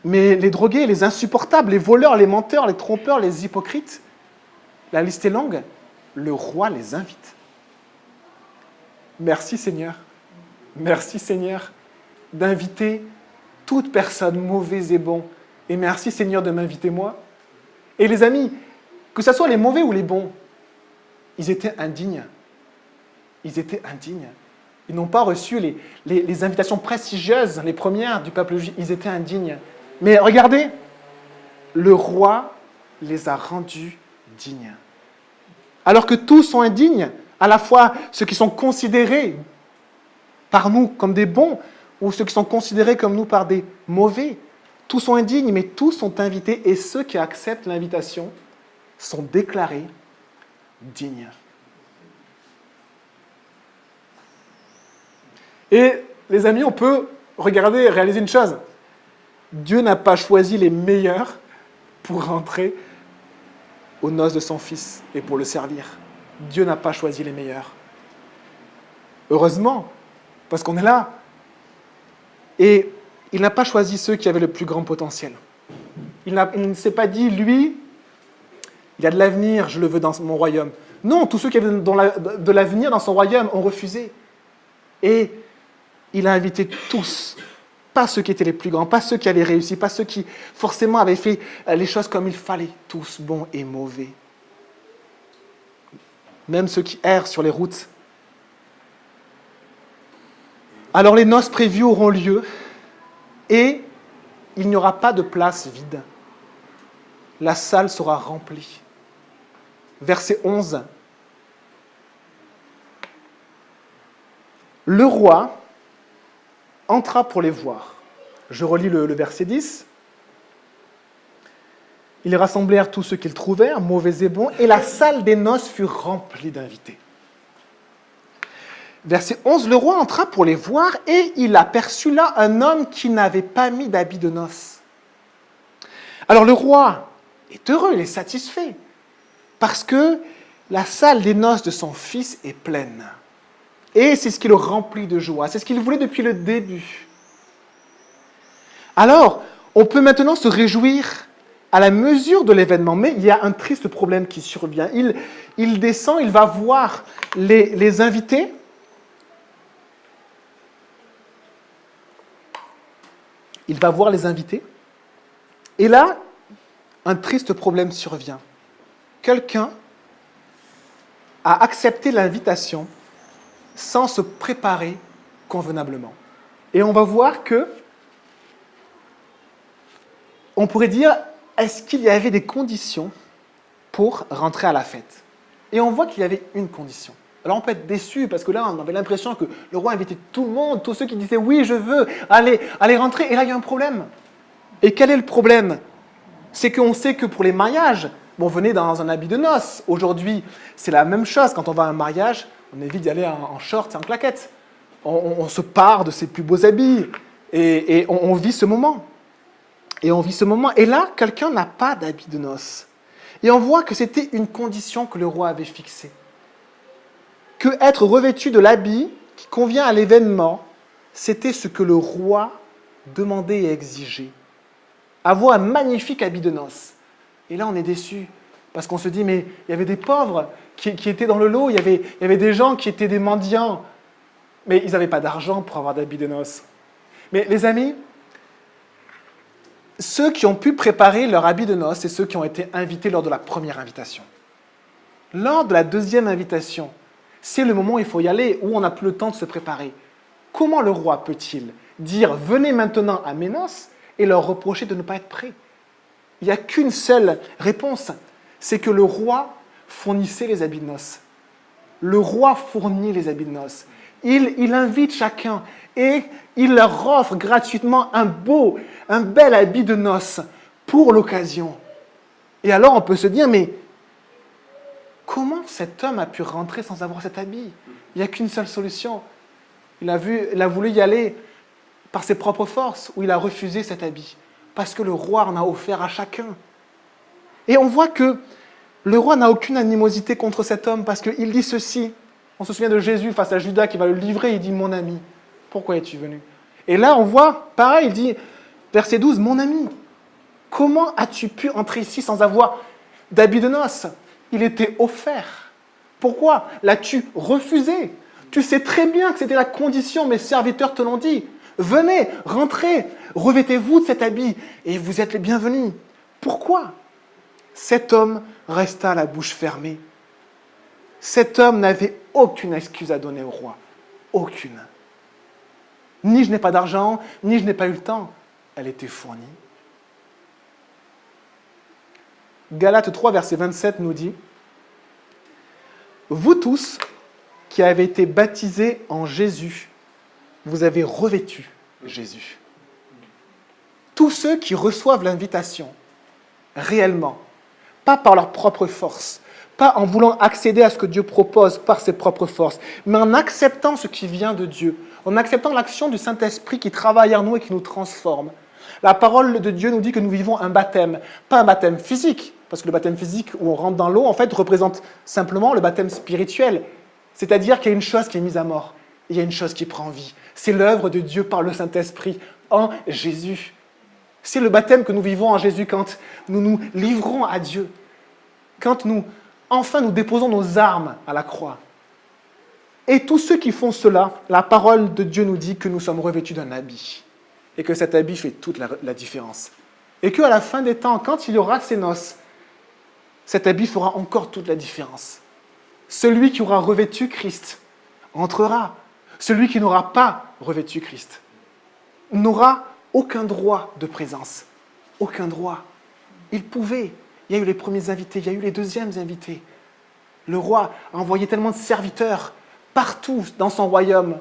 Speaker 1: Mais les drogués, les insupportables, les voleurs, les menteurs, les trompeurs, les hypocrites, la liste est longue, le roi les invite. Merci Seigneur, d'inviter toute personne mauvaise et bon. Et merci Seigneur de m'inviter moi. Et les amis, que ce soit les mauvais ou les bons, ils étaient indignes. Ils n'ont pas reçu les invitations prestigieuses, les premières du peuple juif. Ils étaient indignes. Mais regardez, le roi les a rendus dignes. Alors que tous sont indignes, à la fois ceux qui sont considérés par nous comme des bons, ou ceux qui sont considérés comme nous par des mauvais. Tous sont indignes, mais tous sont invités, et ceux qui acceptent l'invitation sont déclarés dignes. Et les amis, on peut regarder et réaliser une chose. Dieu n'a pas choisi les meilleurs pour rentrer aux noces de son Fils et pour le servir. Dieu n'a pas choisi les meilleurs. Heureusement, parce qu'on est là. Et il n'a pas choisi ceux qui avaient le plus grand potentiel. Il ne s'est pas dit, lui, il y a de l'avenir, je le veux dans mon royaume. Non, tous ceux qui avaient de l'avenir dans son royaume ont refusé. Et il a invité tous, pas ceux qui étaient les plus grands, pas ceux qui avaient réussi, pas ceux qui forcément avaient fait les choses comme il fallait, tous bons et mauvais. Même ceux qui errent sur les routes. Alors les noces prévues auront lieu et il n'y aura pas de place vide. La salle sera remplie. Verset 11. Le roi entra pour les voir. Je relis le verset 10. Ils rassemblèrent tous ceux qu'ils trouvèrent, mauvais et bons, et la salle des noces fut remplie d'invités. Verset 11, le roi entra pour les voir, et il aperçut là un homme qui n'avait pas mis d'habit de noces. Alors le roi est heureux, il est satisfait, parce que la salle des noces de son fils est pleine. Et c'est ce qui le remplit de joie, c'est ce qu'il voulait depuis le début. Alors, on peut maintenant se réjouir à la mesure de l'événement, mais il y a un triste problème qui survient. Il descend, il va voir les invités. Il va voir les invités. Et là, un triste problème survient. Quelqu'un a accepté l'invitation sans se préparer convenablement. Et on va voir que, on pourrait dire, est-ce qu'il y avait des conditions pour rentrer à la fête? Et on voit qu'il y avait une condition. Alors on peut être déçu parce que là, on avait l'impression que le roi invitait tout le monde, tous ceux qui disaient « oui, je veux, allez rentrer ». Et là, il y a un problème. Et quel est le problème? C'est qu'on sait que pour les mariages, bon, venez dans un habit de noces. Aujourd'hui, c'est la même chose. Quand on va à un mariage, on évite d'y aller en short et en claquettes. On se pare de ses plus beaux habits et on vit ce moment. Et là, quelqu'un n'a pas d'habit de noces. Et on voit que c'était une condition que le roi avait fixée. Que être revêtu de l'habit qui convient à l'événement, c'était ce que le roi demandait et exigeait. Avoir un magnifique habit de noces. Et là, on est déçu, parce qu'on se dit, mais il y avait des pauvres qui étaient dans le lot, il y avait des gens qui étaient des mendiants. Mais ils n'avaient pas d'argent pour avoir d'habits de noces. Mais les amis, ceux qui ont pu préparer leur habit de noces, c'est ceux qui ont été invités lors de la première invitation. Lors de la deuxième invitation, c'est le moment où il faut y aller, où on n'a plus le temps de se préparer. Comment le roi peut-il dire « Venez maintenant à mes noces » et leur reprocher de ne pas être prêts? Il n'y a qu'une seule réponse, c'est que le roi fournissait les habits de noces. Le roi fournit les habits de noces. Il invite chacun et il leur offre gratuitement un bel habit de noces pour l'occasion. Et alors on peut se dire, mais comment cet homme a pu rentrer sans avoir cet habit? Il n'y a qu'une seule solution. Il a voulu y aller par ses propres forces, ou il a refusé cet habit, parce que le roi en a offert à chacun. Et on voit que le roi n'a aucune animosité contre cet homme, parce qu'il dit ceci. On se souvient de Jésus face à Judas qui va le livrer, il dit « Mon ami, pourquoi es-tu venu ?» Et là, on voit, pareil, il dit, verset 12, « Mon ami, comment as-tu pu entrer ici sans avoir d'habit de noces ?» Il était offert. Pourquoi l'as-tu refusé? Tu sais très bien que c'était la condition, mes serviteurs te l'ont dit. Venez, rentrez, revêtez-vous de cet habit et vous êtes les bienvenus. Pourquoi? Cet homme resta la bouche fermée. Cet homme n'avait aucune excuse à donner au roi. Aucune. Ni je n'ai pas d'argent, ni je n'ai pas eu le temps. Elle était fournie. Galates 3, verset 27 nous dit « Vous tous qui avez été baptisés en Jésus, vous avez revêtu Jésus. » Tous ceux qui reçoivent l'invitation, réellement, pas par leur propre force, pas en voulant accéder à ce que Dieu propose par ses propres forces, mais en acceptant ce qui vient de Dieu, en acceptant l'action du Saint-Esprit qui travaille en nous et qui nous transforme. La parole de Dieu nous dit que nous vivons un baptême, pas un baptême physique, parce que le baptême physique où on rentre dans l'eau, en fait, représente simplement le baptême spirituel. C'est-à-dire qu'il y a une chose qui est mise à mort, et il y a une chose qui prend vie. C'est l'œuvre de Dieu par le Saint-Esprit en Jésus. C'est le baptême que nous vivons en Jésus quand nous nous livrons à Dieu, quand nous déposons nos armes à la croix. Et tous ceux qui font cela, la parole de Dieu nous dit que nous sommes revêtus d'un habit, et que cet habit fait toute la différence. Et qu'à la fin des temps, quand il y aura ces noces, cet habit fera encore toute la différence. Celui qui aura revêtu Christ entrera. Celui qui n'aura pas revêtu Christ n'aura aucun droit de présence. Aucun droit. Il pouvait. Il y a eu les premiers invités, il y a eu les deuxièmes invités. Le roi a envoyé tellement de serviteurs partout dans son royaume.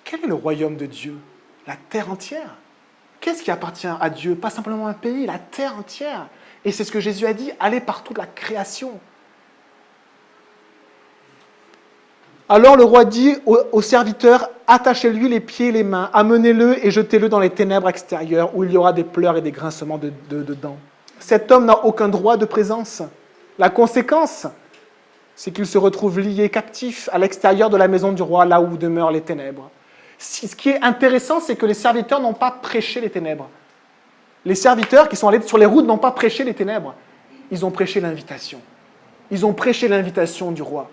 Speaker 1: Quel est le royaume de Dieu? La terre entière. Qu'est-ce qui appartient à Dieu? Pas simplement un pays, la terre entière. Et c'est ce que Jésus a dit, allez par toute la création. Alors le roi dit aux serviteurs, attachez-lui les pieds et les mains, amenez-le et jetez-le dans les ténèbres extérieures où il y aura des pleurs et des grincements de dents. Cet homme n'a aucun droit de présence. La conséquence, c'est qu'il se retrouve lié, captif, à l'extérieur de la maison du roi, là où demeurent les ténèbres. Ce qui est intéressant, c'est que les serviteurs n'ont pas prêché les ténèbres. Les serviteurs qui sont allés sur les routes n'ont pas prêché les ténèbres. Ils ont prêché l'invitation. Ils ont prêché l'invitation du roi.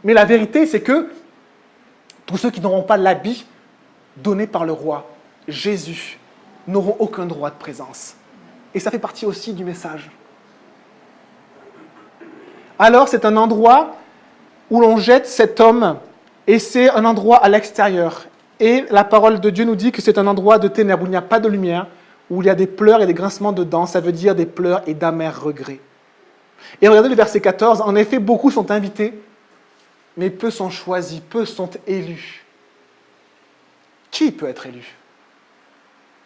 Speaker 1: Mais la vérité, c'est que tous ceux qui n'auront pas l'habit donné par le roi, Jésus, n'auront aucun droit de présence. Et ça fait partie aussi du message. Alors, c'est un endroit où l'on jette cet homme, et c'est un endroit à l'extérieur. Et la parole de Dieu nous dit que c'est un endroit de ténèbres, où il n'y a pas de lumière, où il y a des pleurs et des grincements de dents, ça veut dire des pleurs et d'amers regrets. Et regardez le verset 14, en effet, beaucoup sont invités, mais peu sont choisis, peu sont élus. Qui peut être élu?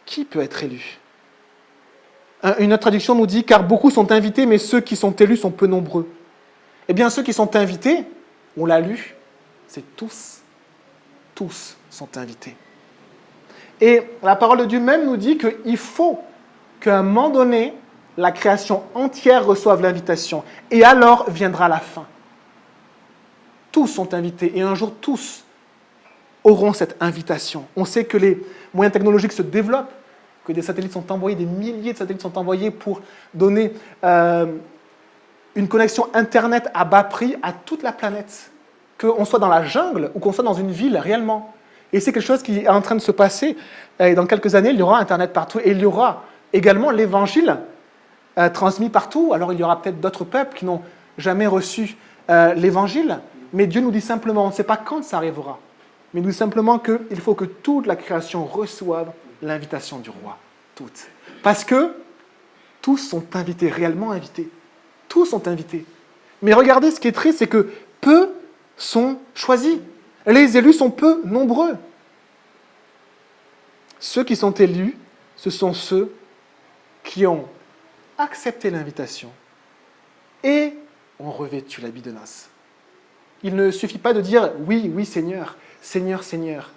Speaker 1: Qui peut être élu? Une autre traduction nous dit « Car beaucoup sont invités, mais ceux qui sont élus sont peu nombreux. » Eh bien, ceux qui sont invités, on l'a lu, c'est tous. Tous sont invités. Et la parole de Dieu même nous dit qu'il faut qu'à un moment donné, la création entière reçoive l'invitation. Et alors viendra la fin. Tous sont invités. Et un jour, tous auront cette invitation. On sait que les moyens technologiques se développent, que des satellites sont envoyés, des milliers de satellites sont envoyés pour donner une connexion Internet à bas prix à toute la planète. qu'on soit dans la jungle ou qu'on soit dans une ville réellement. Et c'est quelque chose qui est en train de se passer. Et dans quelques années, il y aura Internet partout et il y aura également l'évangile transmis partout. Alors il y aura peut-être d'autres peuples qui n'ont jamais reçu l'évangile, mais Dieu nous dit simplement, on ne sait pas quand ça arrivera, mais il nous dit simplement qu'il faut que toute la création reçoive l'invitation du roi. Toutes. Parce que tous sont invités, réellement invités. Tous sont invités. Mais regardez, ce qui est triste, c'est que peu sont choisis. Les élus sont peu nombreux. Ceux qui sont élus, ce sont ceux qui ont accepté l'invitation et ont revêtu l'habit de noces. Il ne suffit pas de dire « oui, oui, Seigneur, Seigneur, Seigneur »,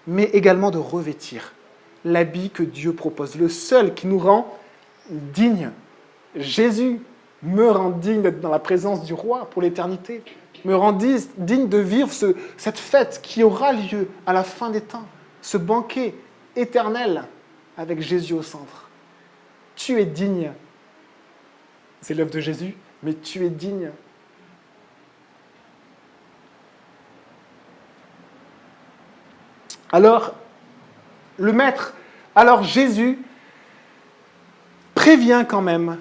Speaker 1: mais également de revêtir l'habit que Dieu propose, le seul qui nous rend dignes. Jésus me rend digne d'être dans la présence du roi pour l'éternité, me rend digne de vivre cette fête qui aura lieu à la fin des temps, ce banquet éternel avec Jésus au centre. Tu es digne. C'est l'œuvre de Jésus, mais tu es digne. Alors, le maître, alors Jésus prévient quand même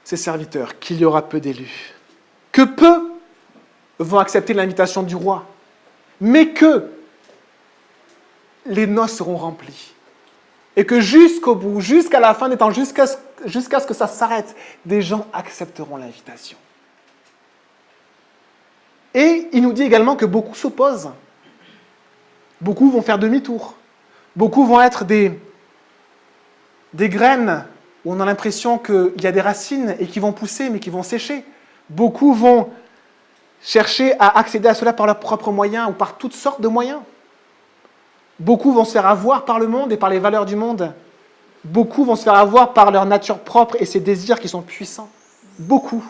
Speaker 1: ses serviteurs qu'il y aura peu d'élus, que peu vont accepter l'invitation du roi, mais que les noces seront remplies. Et que jusqu'au bout, jusqu'à la fin des temps, jusqu'à ce que ça s'arrête, des gens accepteront l'invitation. Et il nous dit également que beaucoup s'opposent. Beaucoup vont faire demi-tour. Beaucoup vont être des graines où on a l'impression qu'il y a des racines et qui vont pousser mais qui vont sécher. Beaucoup vont chercher à accéder à cela par leurs propres moyens ou par toutes sortes de moyens. Beaucoup vont se faire avoir par le monde et par les valeurs du monde. Beaucoup vont se faire avoir par leur nature propre et ses désirs qui sont puissants. Beaucoup.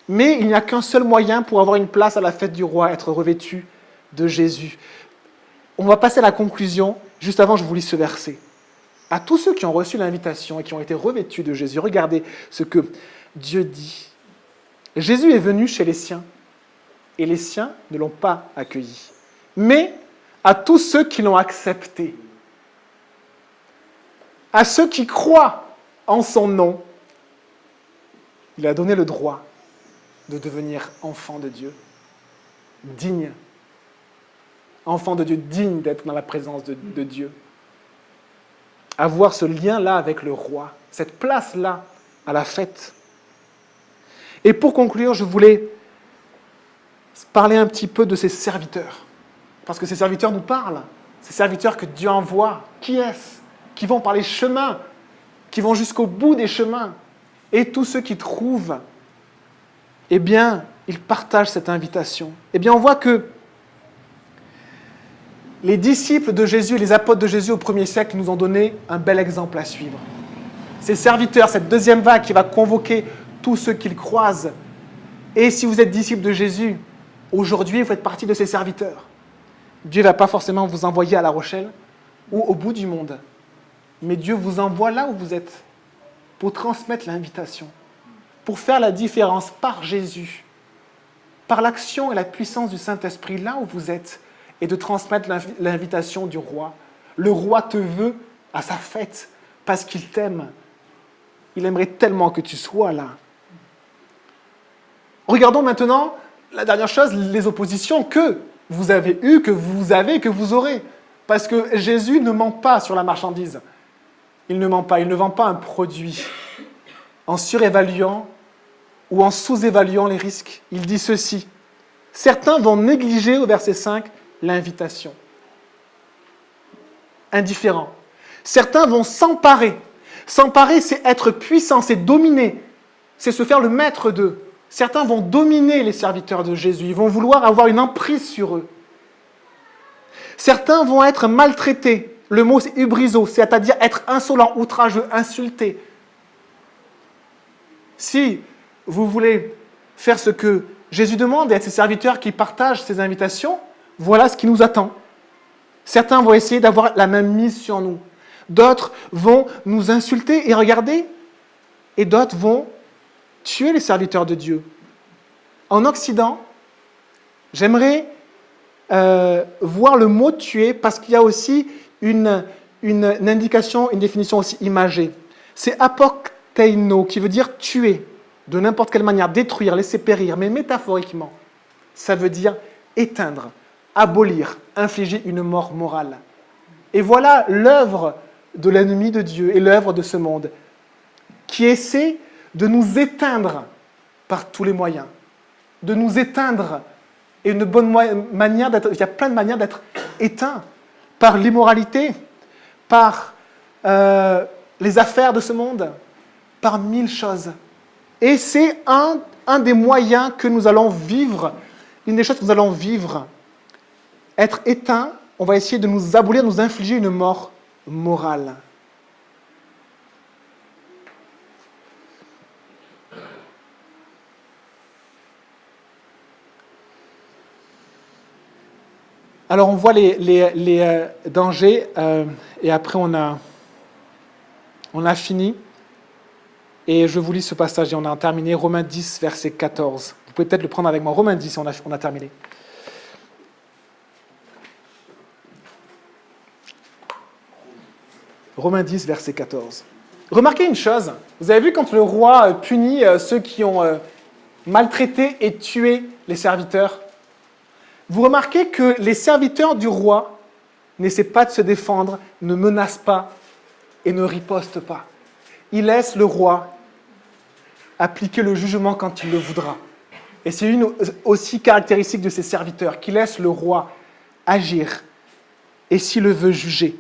Speaker 1: Mais il n'y a qu'un seul moyen pour avoir une place à la fête du roi, être revêtu de Jésus. On va passer à la conclusion. Juste avant, je vous lis ce verset. À tous ceux qui ont reçu l'invitation et qui ont été revêtus de Jésus, regardez ce que Dieu dit. Jésus est venu chez les siens, et les siens ne l'ont pas accueilli. Mais à tous ceux qui l'ont accepté, à ceux qui croient en son nom, il a donné le droit de devenir enfant de Dieu, digne. Enfant de Dieu, digne d'être dans la présence de Dieu. Avoir ce lien-là avec le roi, cette place-là à la fête. Et pour conclure, je voulais parler un petit peu de ces serviteurs. Parce que ces serviteurs nous parlent. Ces serviteurs que Dieu envoie. Qui est-ce? Qui vont par les chemins, qui vont jusqu'au bout des chemins. Et tous ceux qui trouvent, eh bien, ils partagent cette invitation. Eh bien, on voit que les disciples de Jésus et les apôtres de Jésus au 1er siècle nous ont donné un bel exemple à suivre. Ces serviteurs, cette deuxième vague qui va convoquer tous ceux qu'ils croisent. Et si vous êtes disciples de Jésus, aujourd'hui, vous faites partie de ces serviteurs. Dieu ne va pas forcément vous envoyer à La Rochelle ou au bout du monde. Mais Dieu vous envoie là où vous êtes pour transmettre l'invitation, pour faire la différence par Jésus, par l'action et la puissance du Saint-Esprit là où vous êtes, et de transmettre l'invitation du roi. Le roi te veut à sa fête parce qu'il t'aime. Il aimerait tellement que tu sois là. Regardons maintenant la dernière chose, les oppositions que vous avez eues, que vous avez, que vous aurez. Parce que Jésus ne ment pas sur la marchandise. Il ne ment pas, il ne vend pas un produit en surévaluant ou en sous-évaluant les risques. Il dit ceci. Certains vont négliger, au verset 5, l'invitation. Indifférent. Certains vont s'emparer. S'emparer, c'est être puissant, c'est dominer. C'est se faire le maître d'eux. Certains vont dominer les serviteurs de Jésus. Ils vont vouloir avoir une emprise sur eux. Certains vont être maltraités. Le mot, c'est hybriso, c'est-à-dire être insolent, outrageux, insulté. Si vous voulez faire ce que Jésus demande et être ses serviteurs qui partagent ses invitations, voilà ce qui nous attend. Certains vont essayer d'avoir la même mise sur nous. D'autres vont nous insulter et regarder. Et d'autres vont tuer les serviteurs de Dieu. En Occident, J'aimerais voir le mot tuer parce qu'il y a aussi une indication, une définition aussi imagée. C'est apokteino qui veut dire tuer de n'importe quelle manière, détruire, laisser périr, mais métaphoriquement, ça veut dire éteindre, abolir, infliger une mort morale. Et voilà l'œuvre de l'ennemi de Dieu et l'œuvre de ce monde qui essaie de nous éteindre par tous les moyens, de nous éteindre. Et une bonne manière d'être, il y a plein de manières d'être éteint par l'immoralité, par les affaires de ce monde, par mille choses. Et c'est un des moyens que nous allons vivre, une des choses que nous allons vivre. Être éteint, on va essayer de nous abolir, de nous infliger une mort morale. Alors on voit les dangers et après on a fini. Et je vous lis ce passage et on a terminé. Romains 10, verset 14. Vous pouvez peut-être le prendre avec moi. Romains 10, on a terminé. Romains 10, verset 14. Remarquez une chose. Vous avez vu quand le roi punit ceux qui ont maltraité et tué les serviteurs? Vous remarquez que les serviteurs du roi n'essaient pas de se défendre, ne menacent pas et ne ripostent pas. Ils laissent le roi appliquer le jugement quand il le voudra. Et c'est une aussi caractéristique de ces serviteurs, qui laissent le roi agir et s'il le veut juger.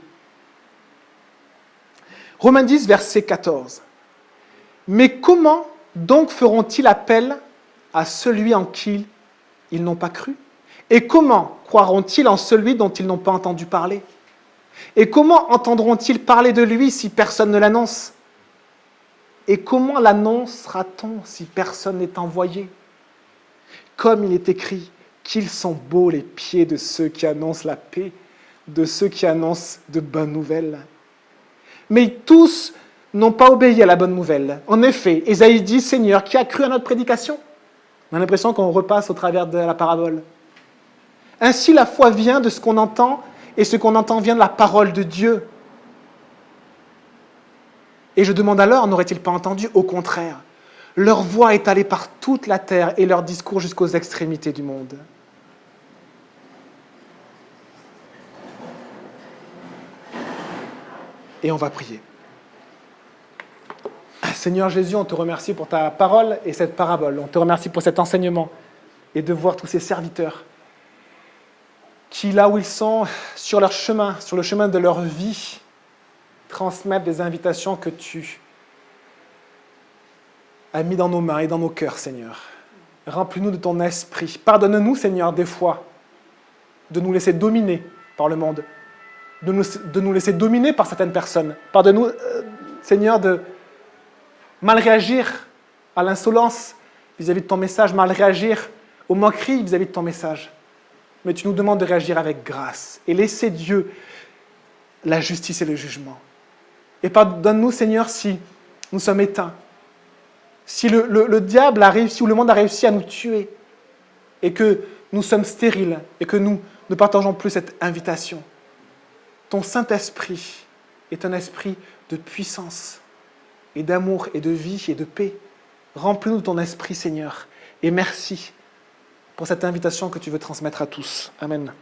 Speaker 1: Romains 10, verset 14. Mais comment donc feront-ils appel à celui en qui ils n'ont pas cru? Et comment croiront-ils en celui dont ils n'ont pas entendu parler? Et comment entendront-ils parler de lui si personne ne l'annonce? Et comment l'annoncera-t-on si personne n'est envoyé? Comme il est écrit, qu'ils sont beaux les pieds de ceux qui annoncent la paix, de ceux qui annoncent de bonnes nouvelles. Mais tous n'ont pas obéi à la bonne nouvelle. En effet, Ésaïe dit, Seigneur, qui a cru à notre prédication? On a l'impression qu'on repasse au travers de la parabole. Ainsi, la foi vient de ce qu'on entend, et ce qu'on entend vient de la parole de Dieu. Et je demande alors, n'auraient-ils pas entendu? Au contraire, leur voix est allée par toute la terre et leur discours jusqu'aux extrémités du monde. Et on va prier. Seigneur Jésus, on te remercie pour ta parole et cette parabole. On te remercie pour cet enseignement et de voir tous ces serviteurs qui, là où ils sont, sur leur chemin, sur le chemin de leur vie, transmettent des invitations que tu as mis dans nos mains et dans nos cœurs, Seigneur. Remplis-nous de ton esprit. Pardonne-nous, Seigneur, des fois, de nous laisser dominer par le monde, de nous laisser dominer par certaines personnes. Pardonne-nous, Seigneur, de mal réagir à l'insolence vis-à-vis de ton message, mal réagir aux moqueries vis-à-vis de ton message. Mais tu nous demandes de réagir avec grâce et laisser Dieu la justice et le jugement. Et pardonne-nous, Seigneur, si nous sommes éteints, si le diable a réussi ou le monde a réussi à nous tuer et que nous sommes stériles et que nous ne partageons plus cette invitation. Ton Saint-Esprit est un esprit de puissance et d'amour et de vie et de paix. Remplis-nous de ton esprit, Seigneur, et merci pour cette invitation que tu veux transmettre à tous. Amen.